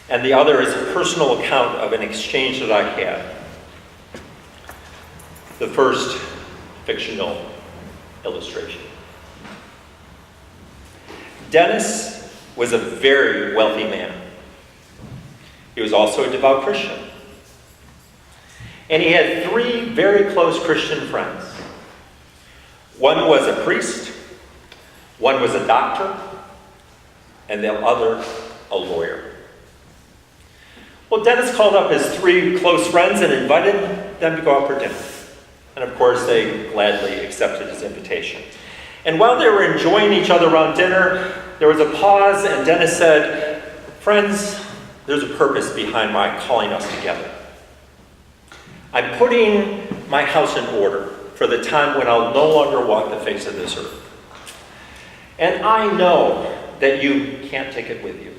and the other is a personal account of an exchange that I had. The first, fictional illustration. Dennis was a very wealthy man. He was also a devout Christian. And he had 3 very close Christian friends. One was a priest, one was a doctor, and the other a lawyer. Well, Dennis called up his 3 close friends and invited them to go out for dinner. And of course, they gladly accepted his invitation. And while they were enjoying each other around dinner, there was a pause, and Dennis said, "Friends, there's a purpose behind my calling us together. I'm putting my house in order for the time when I'll no longer walk the face of this earth. And I know that you can't take it with you.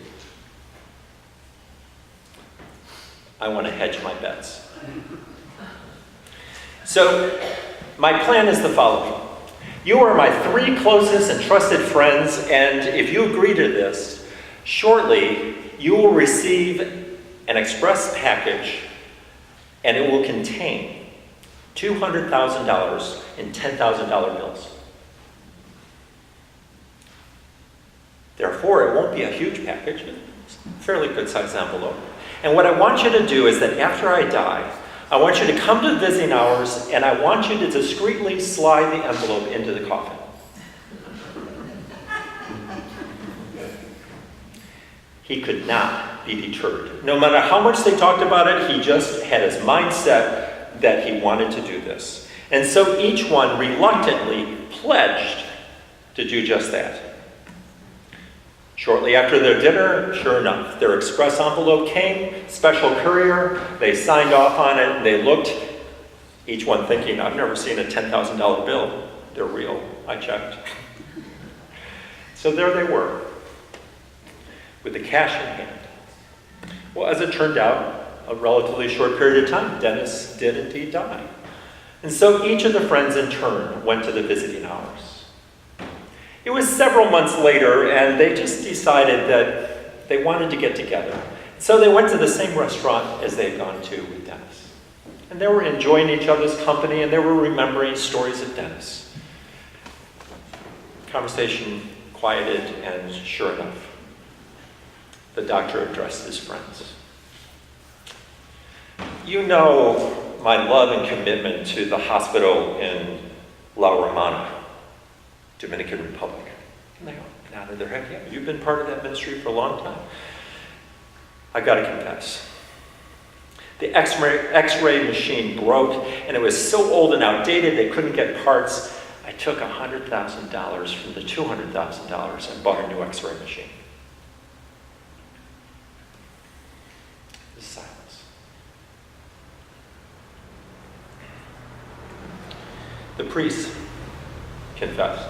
I want to hedge my bets. So, my plan is the following. You are my 3 closest and trusted friends, and if you agree to this, shortly you will receive an express package, and it will contain $200,000 in $10,000 bills. Therefore, it won't be a huge package, it's a fairly good-sized envelope. And what I want you to do is that after I die, I want you to come to visiting hours, and I want you to discreetly slide the envelope into the coffin." He could not be deterred. No matter how much they talked about it, he just had his mind set that he wanted to do this. And so each one reluctantly pledged to do just that. Shortly after their dinner, sure enough, their express envelope came, special courier, they signed off on it, and they looked, each one thinking, "I've never seen a $10,000 bill. They're real. I checked." So there they were, with the cash in hand. Well, as it turned out, a relatively short period of time, Dennis did indeed die. And so each of the friends in turn went to the visiting hours. It was several months later, and they just decided that they wanted to get together. So they went to the same restaurant as they'd gone to with Dennis. And they were enjoying each other's company, and they were remembering stories of Dennis. Conversation quieted, and sure enough, the doctor addressed his friends. "You know my love and commitment to the hospital in La Romana, Dominican Republic." And they nodded their head. "Yeah, you've been part of that ministry for a long time." "I got to confess, the X-ray machine broke, and it was so old and outdated they couldn't get parts. I took $100,000 from the $200,000 and bought a new X-ray machine." There's silence. The priest confessed.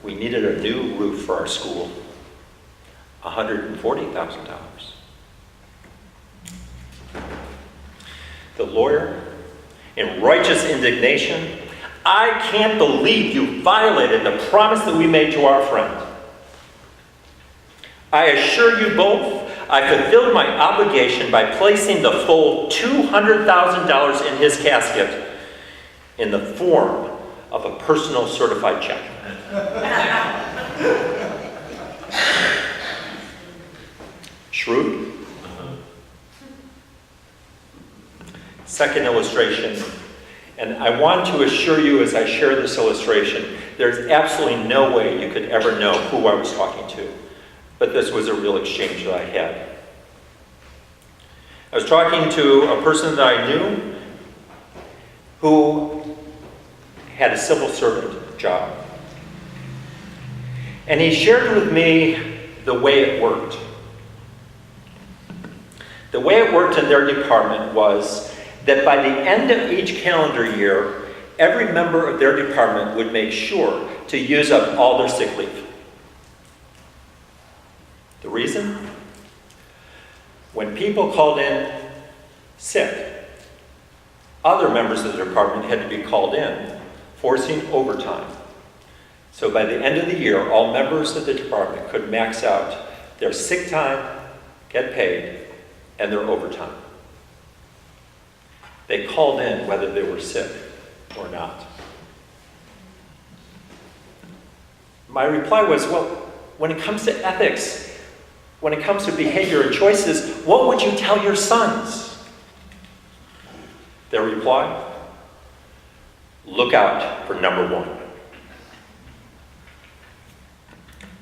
"We needed a new roof for our school, $140,000. The lawyer, in righteous indignation, "I can't believe you violated the promise that we made to our friend. I assure you both, I fulfilled my obligation by placing the full $200,000 in his casket in the form of a personal certified check." Shrewd? Second illustration, and I want to assure you as I share this illustration, there's absolutely no way you could ever know who I was talking to, but this was a real exchange that I had. I was talking to a person that I knew who had a civil servant job. And he shared with me the way it worked. The way it worked in their department was that by the end of each calendar year, every member of their department would make sure to use up all their sick leave. The reason? When people called in sick, other members of the department had to be called in, forcing overtime. So by the end of the year, all members of the department could max out their sick time, get paid, and their overtime. They called in whether they were sick or not. My reply was, well, when it comes to ethics, when it comes to behavior and choices, what would you tell your sons? Their reply, look out for number one.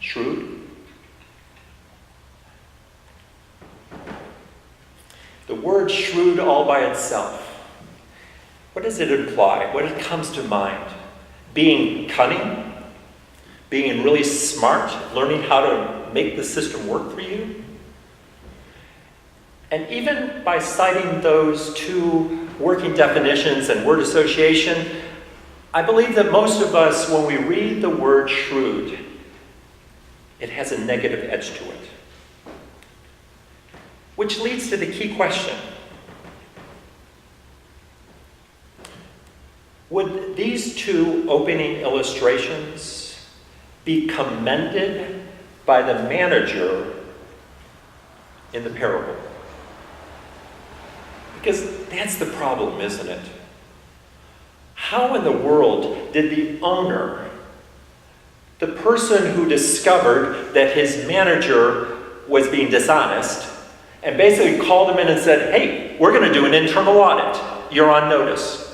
Shrewd? The word shrewd all by itself, what does it imply? What comes to mind? Being cunning? Being really smart? Learning how to make the system work for you? And even by citing those two working definitions and word association, I believe that most of us, when we read the word shrewd, it has a negative edge to it. Which leads to the key question. Would these two opening illustrations be commended by the manager in the parable? Because that's the problem, isn't it? How in the world did the owner, the person who discovered that his manager was being dishonest, and basically called him in and said, hey, we're going to do an internal audit. You're on notice.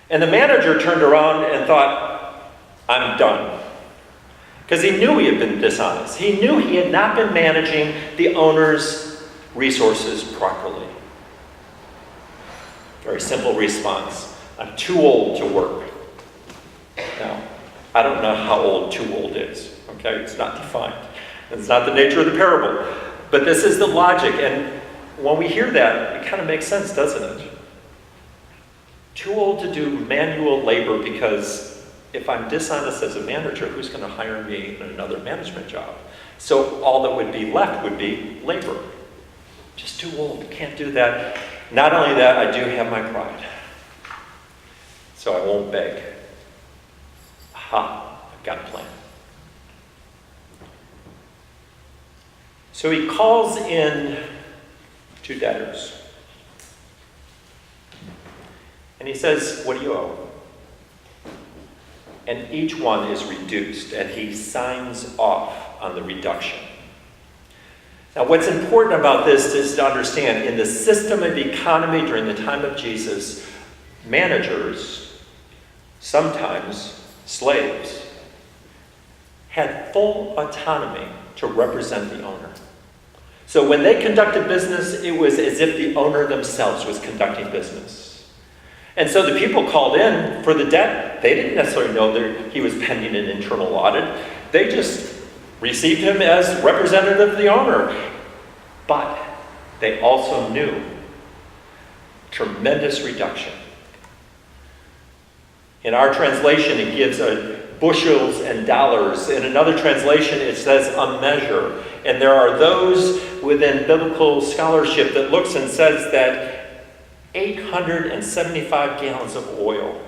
And the manager turned around and thought, I'm done. Because he knew he had been dishonest. He knew he had not been managing the owner's resources properly. Very simple response. I'm too old to work. Now, I don't know how old too old is. Okay, it's not defined. It's not the nature of the parable. But this is the logic. And when we hear that, it kind of makes sense, doesn't it? Too old to do manual labor, because if I'm dishonest as a manager, who's going to hire me in another management job? So all that would be left would be labor. Just too old, can't do that. Not only that, I do have my pride. So I won't beg. Aha, I've got a plan. So he calls in two debtors. And he says, what do you owe? And each one is reduced, and he signs off on the reduction. Now, what's important about this is to understand, in the system of economy during the time of Jesus, managers, sometimes slaves, had full autonomy to represent the owner. So when they conducted business, it was as if the owner themselves was conducting business. And so the people called in for the debt. They didn't necessarily know that he was pending an internal audit. They just received him as representative of the owner. But they also knew tremendous reduction. In our translation, it gives bushels and dollars. In another translation, it says a measure. And there are those within biblical scholarship that looks and says that 875 gallons of oil,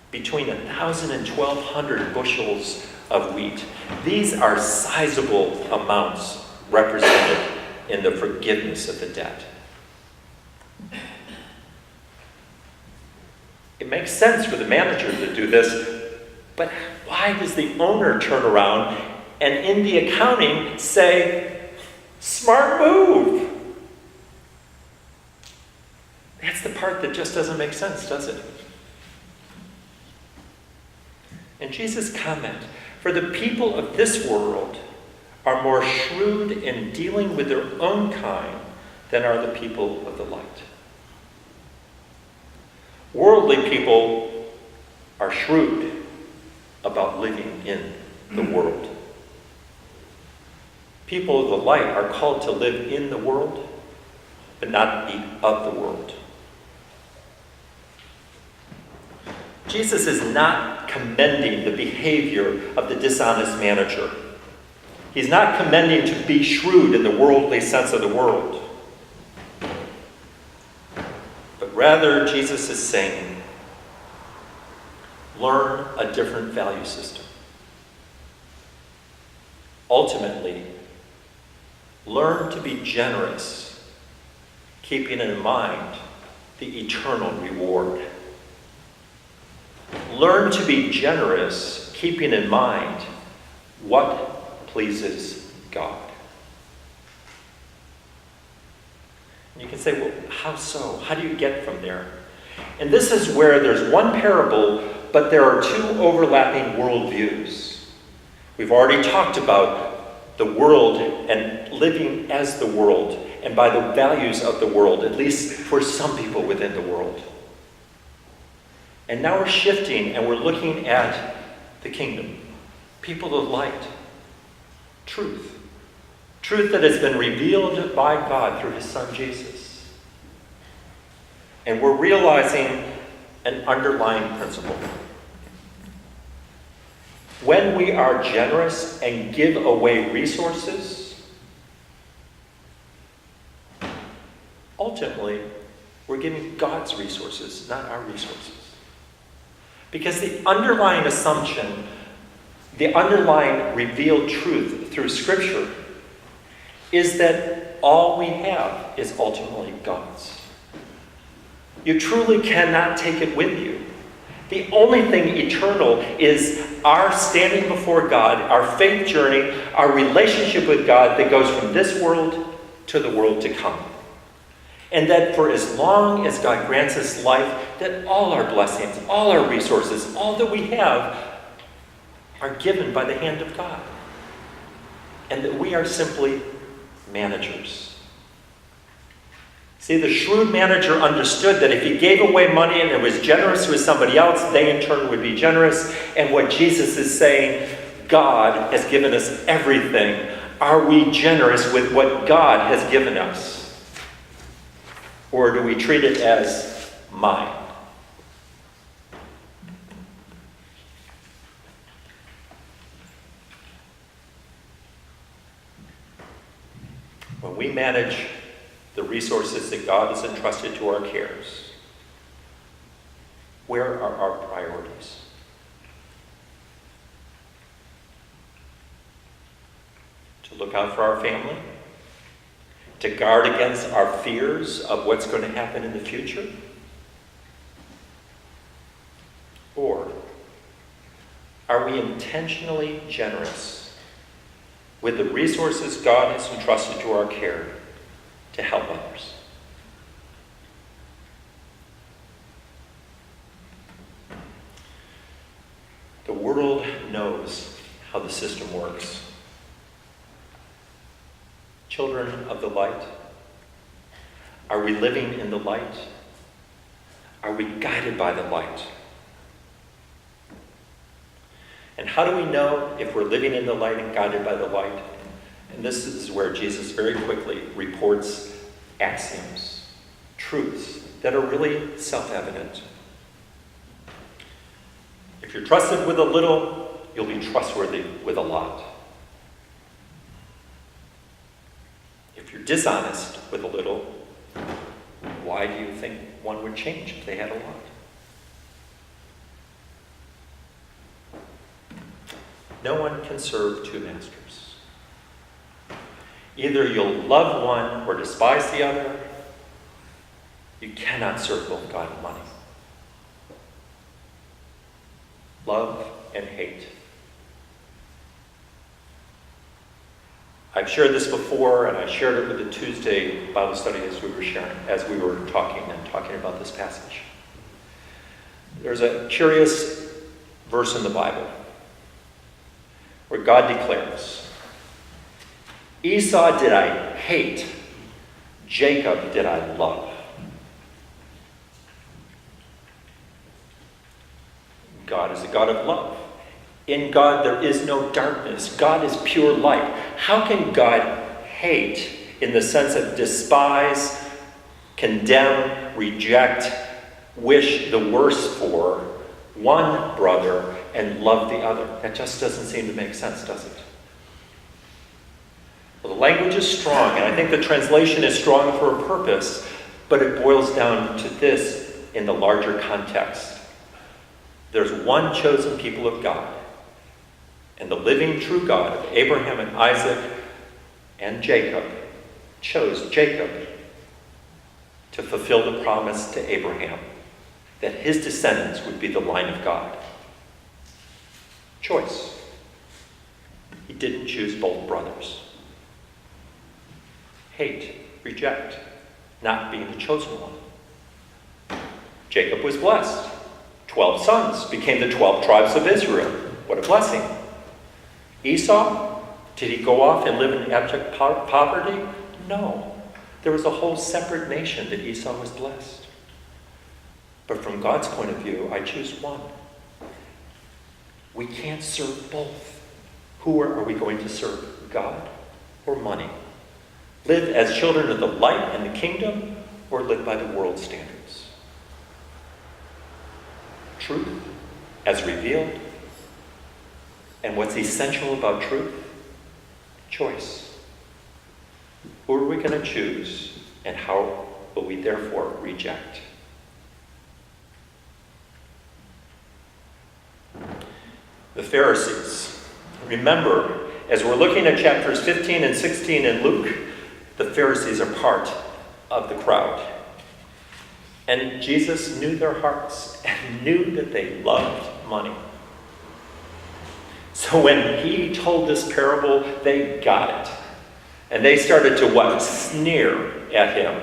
between 1,000 and 1,200 bushels of wheat. These are sizable amounts represented in the forgiveness of the debt. It makes sense for the manager to do this, but why does the owner turn around and in the accounting say, smart move? That's the part that just doesn't make sense, does it? And Jesus' comment, for the people of this world are more shrewd in dealing with their own kind than are the people of the light. Worldly people are shrewd about living in the world. People of the light are called to live in the world, but not be of the world. Jesus is not commending the behavior of the dishonest manager. He's not commending to be shrewd in the worldly sense of the world. But rather, Jesus is saying, learn a different value system. Ultimately, learn to be generous, keeping in mind the eternal reward. Learn to be generous, keeping in mind what pleases God. And you can say, well, how so? How do you get from there? And this is where there's one parable, but there are two overlapping worldviews. We've already talked about the world and living as the world and by the values of the world, at least for some people within the world. And now we're shifting and we're looking at the kingdom, people of light, truth. Truth that has been revealed by God through his son Jesus. And we're realizing an underlying principle. When we are generous and give away resources, ultimately, we're giving God's resources, not our resources. Because the underlying assumption, the underlying revealed truth through Scripture is that all we have is ultimately God's. You truly cannot take it with you. The only thing eternal is our standing before God, our faith journey, our relationship with God that goes from this world to the world to come. And that for as long as God grants us life, that all our blessings, all our resources, all that we have are given by the hand of God. And that we are simply managers. See, the shrewd manager understood that if he gave away money and it was generous to somebody else, they in turn would be generous. And what Jesus is saying, God has given us everything. Are we generous with what God has given us? Or do we treat it as mine? When we manage the resources that God has entrusted to our cares, where are our priorities? To look out for our family? To guard against our fears of what's going to happen in the future? Or are we intentionally generous with the resources God has entrusted to our care to help others? The world knows how the system works. Children of the light, are we living in the light? Are we guided by the light? And how do we know if we're living in the light and guided by the light? And this is where Jesus very quickly reports axioms, truths that are really self-evident. If you're trusted with a little, you'll be trustworthy with a lot. If you're dishonest with a little, why do you think one would change if they had a lot? No one can serve two masters. Either you'll love one or despise the other. You cannot serve both God and money. Love and hate. I've shared this before, and I shared it with the Tuesday Bible study as we were talking about this passage. There's a curious verse in the Bible where God declares, Esau did I hate, Jacob did I love. God is a God of love. In God there is no darkness. God is pure light. How can God hate in the sense of despise, condemn, reject, wish the worst for one brother and love the other? That just doesn't seem to make sense, does it? Well, the language is strong, and I think the translation is strong for a purpose, but it boils down to this in the larger context. There's one chosen people of God, And the living true God of Abraham and Isaac and Jacob chose Jacob to fulfill the promise to Abraham that his descendants would be the line of God. Choice. He didn't choose both brothers. Hate, reject, not being the chosen one. Jacob was blessed. 12 sons became the 12 tribes of Israel. What a blessing. Esau, did he go off and live in abject poverty? No. There was a whole separate nation that Esau was blessed. But from God's point of view, I choose one. We can't serve both. Who are we going to serve? God or money? Live as children of the light and the kingdom, or live by the world's standards? Truth as revealed. And what's essential about truth? Choice. Who are we going to choose, and how will we therefore reject? The Pharisees. Remember, as we're looking at chapters 15 and 16 in Luke, the Pharisees are part of the crowd. And Jesus knew their hearts and knew that they loved money. So when he told this parable, they got it. And they started to what? Sneer at him.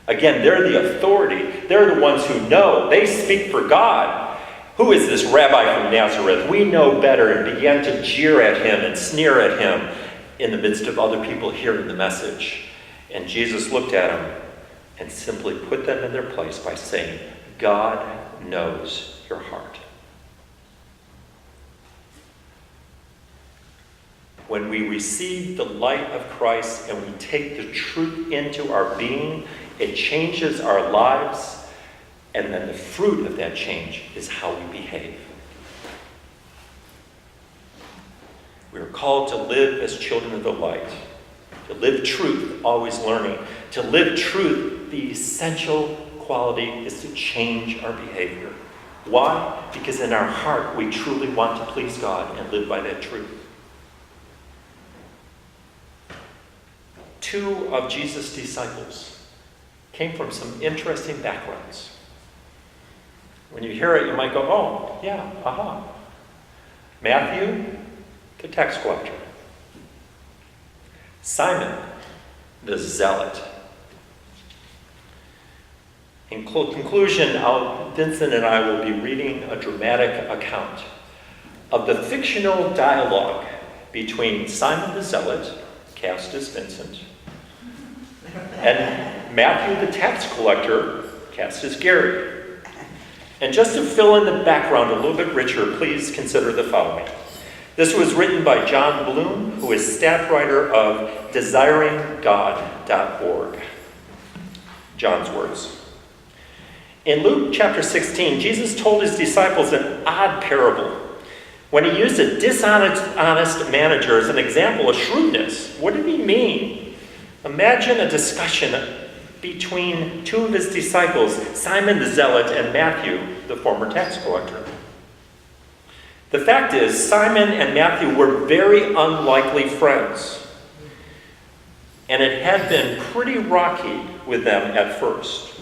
Again, they're the authority. They're the ones who know. They speak for God. Who is this rabbi from Nazareth? We know better, and began to jeer at him and sneer at him in the midst of other people hearing the message. And Jesus looked at them and simply put them in their place by saying, God knows your heart. When we receive the light of Christ and we take the truth into our being, it changes our lives. And then the fruit of that change is how we behave. We are called to live as children of the light. To live truth, always learning. To live truth, the essential quality is to change our behavior. Why? Because in our heart, we truly want to please God and live by that truth. Two of Jesus' disciples came from some interesting backgrounds. When you hear it, you might go, oh, yeah, aha. Matthew, the tax collector. Simon, the zealot. In conclusion, Vincent and I will be reading a dramatic account of the fictional dialogue between Simon the zealot, cast as Vincent, and Matthew the tax collector, cast as Gary. And just to fill in the background a little bit richer, please consider the following. This was written by John Bloom, who is staff writer of desiringgod.org. John's words. In Luke chapter 16, Jesus told his disciples an odd parable when he used a dishonest manager as an example of shrewdness. What did he mean? Imagine a discussion between two of his disciples, Simon the Zealot and Matthew, the former tax collector. The fact is, Simon and Matthew were very unlikely friends. And it had been pretty rocky with them at first.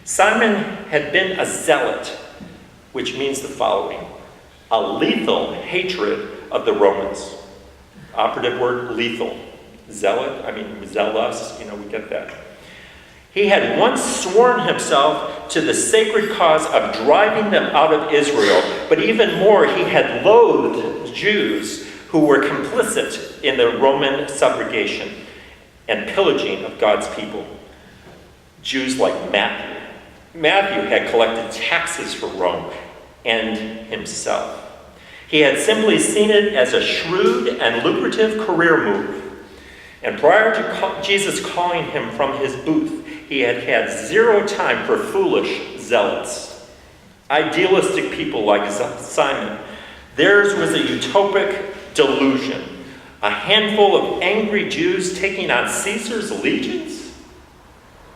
Simon had been a zealot, which means the following: a lethal hatred of the Romans. Operative word, lethal. Zealot, zealous, we get that. He had once sworn himself to the sacred cause of driving them out of Israel, but even more, he had loathed Jews who were complicit in the Roman subrogation and pillaging of God's people. Jews like Matthew. Matthew had collected taxes for Rome and himself. He had simply seen it as a shrewd and lucrative career move. And prior to Jesus calling him from his booth, he had had zero time for foolish zealots. Idealistic people like Simon. Theirs was a utopic delusion. A handful of angry Jews taking on Caesar's legions?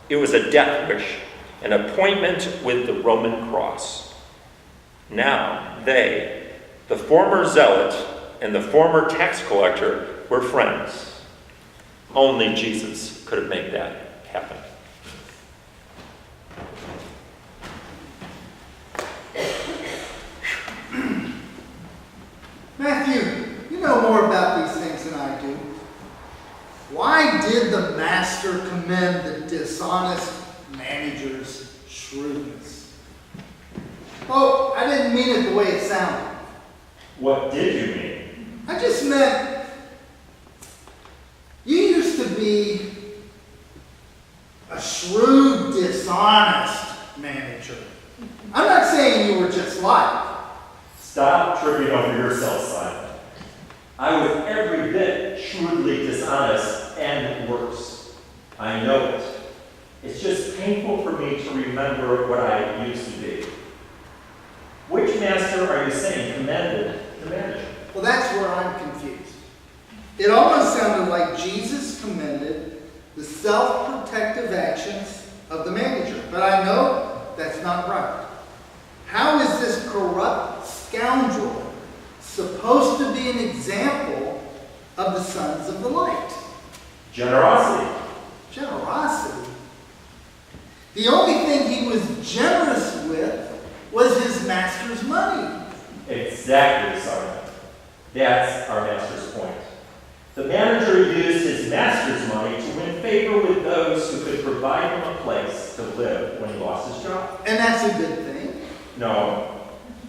It was a death wish, an appointment with the Roman cross. Now they, The former zealot and the former tax collector were friends. Only Jesus could have made that happen. Matthew, you know more about these things than I do. Why did the master commend the dishonest manager's shrewdness? Oh, I didn't mean it the way it sounded. What did you mean? I just meant you used to be a shrewd, dishonest manager. I'm not saying you were just like. Stop tripping over yourself, Simon. I was every bit shrewdly dishonest and worse. I know it. It's just painful for me to remember what I used to be. Which master are you saying commended the manager? Well, that's where I'm confused. It almost sounded like Jesus commended the self-protective actions of the manager, but I know that's not right. How is this corrupt scoundrel supposed to be an example of the sons of the light? Generosity. Generosity? The only thing he was generous with was his master's money. Exactly, Simon. That's our master's point. The manager used his master's money to win favor with those who could provide him a place to live when he lost his job. And that's a good thing. No.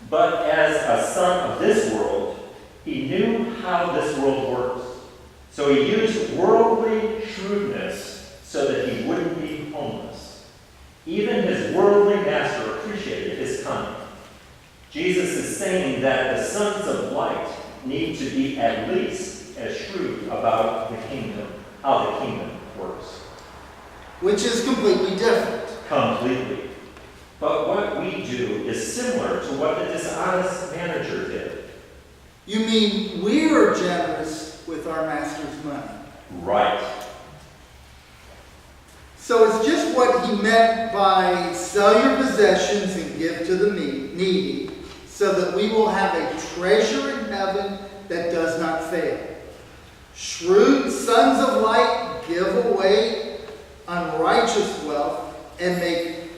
But as a son of this world, he knew how this world works. So he used worldly shrewdness so that he wouldn't be homeless. Even his worldly master appreciated his cunning. Jesus is saying that the sons of light need to be at least as shrewd about the kingdom, how the kingdom works. Which is completely different. Completely. But what we do is similar to what the dishonest manager did. You mean we're generous with our master's money? Right. So it's just what he meant by sell your possessions and give to the needy, so that we will have a treasure in heaven that does not fail. Shrewd sons of light give away unrighteous wealth and make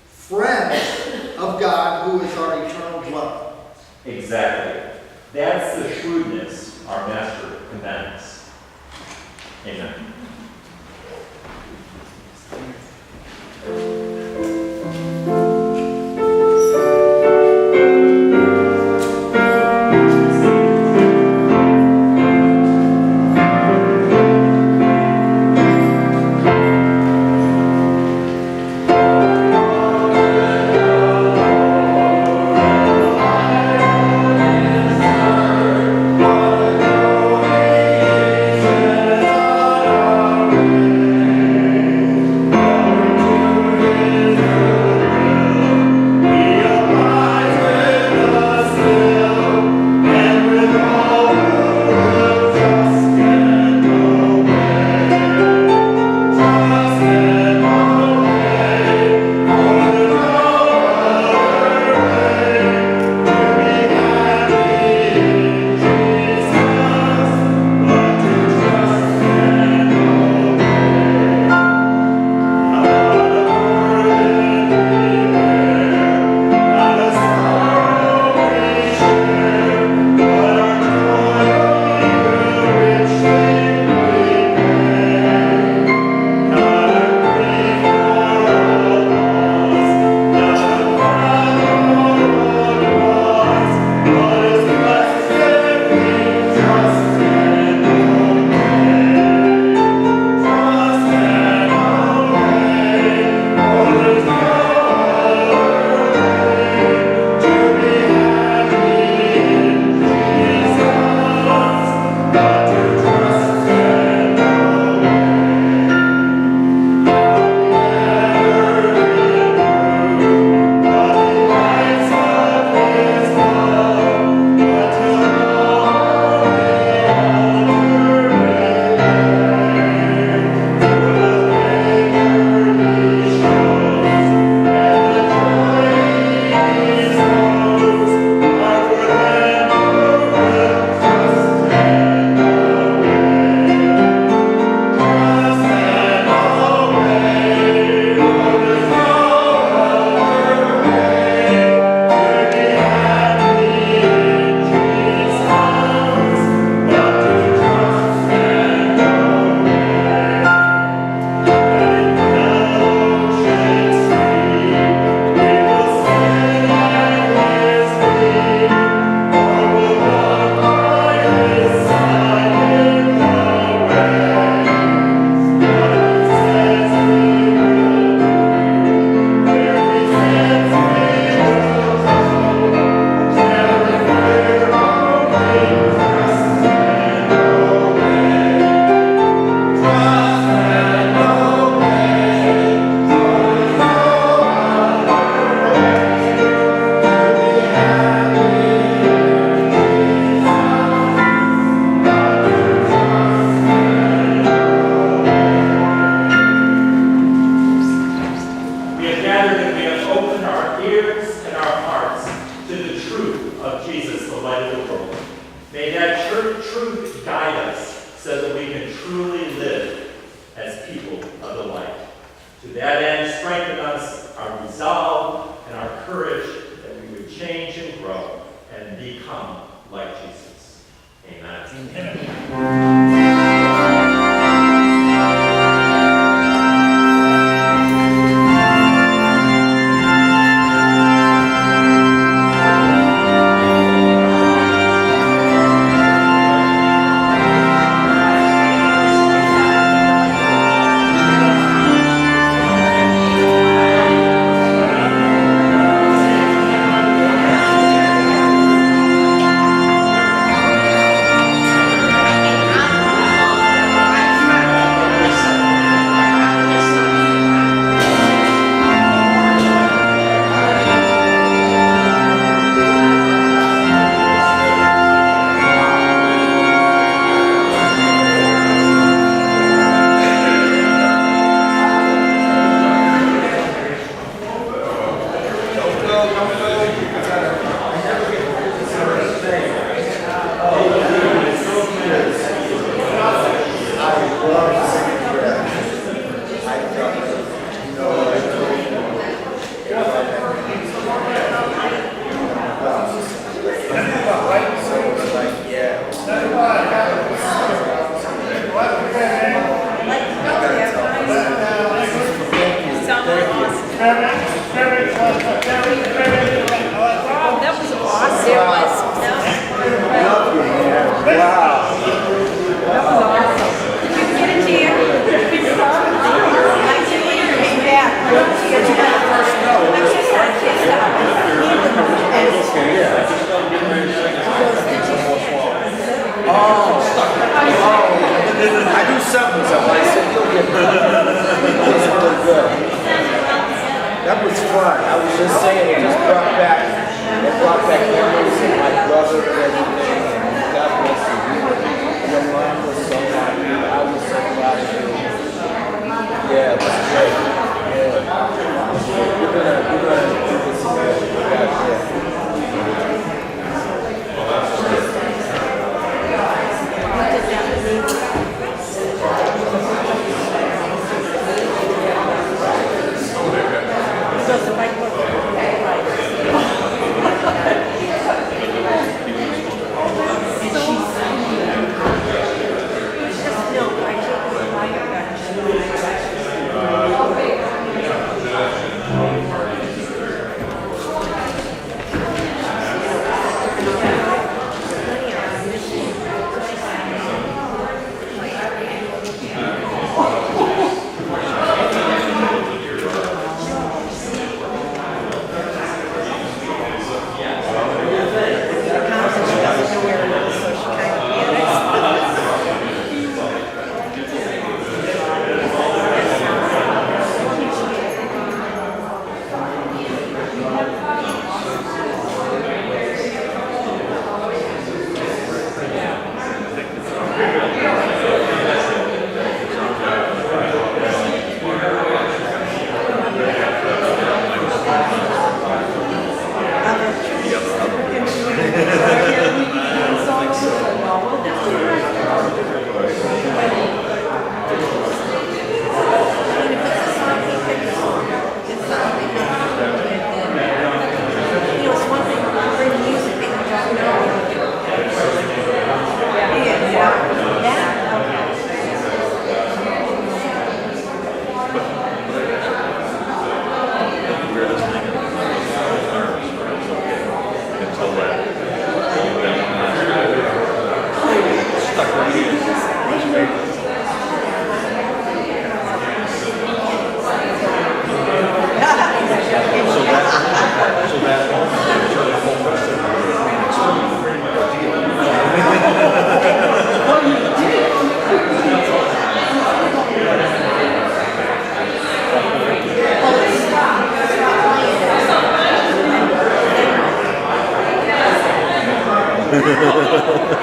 friends of God who is our eternal dwelling. Exactly. That's the shrewdness our master commends. Amen. so that we can truly live as people of the light. To that end, strengthen us, our resolve, and our courage that we would change and grow and become like Jesus. Amen. Amen. That was fun. I was just saying, it brought back memories of my brother and everything. And God bless you. Your mom was so happy. I was so proud of you. Yeah, it was great. Yeah. You're gonna do this again. God, yeah. Ha ha ha ha.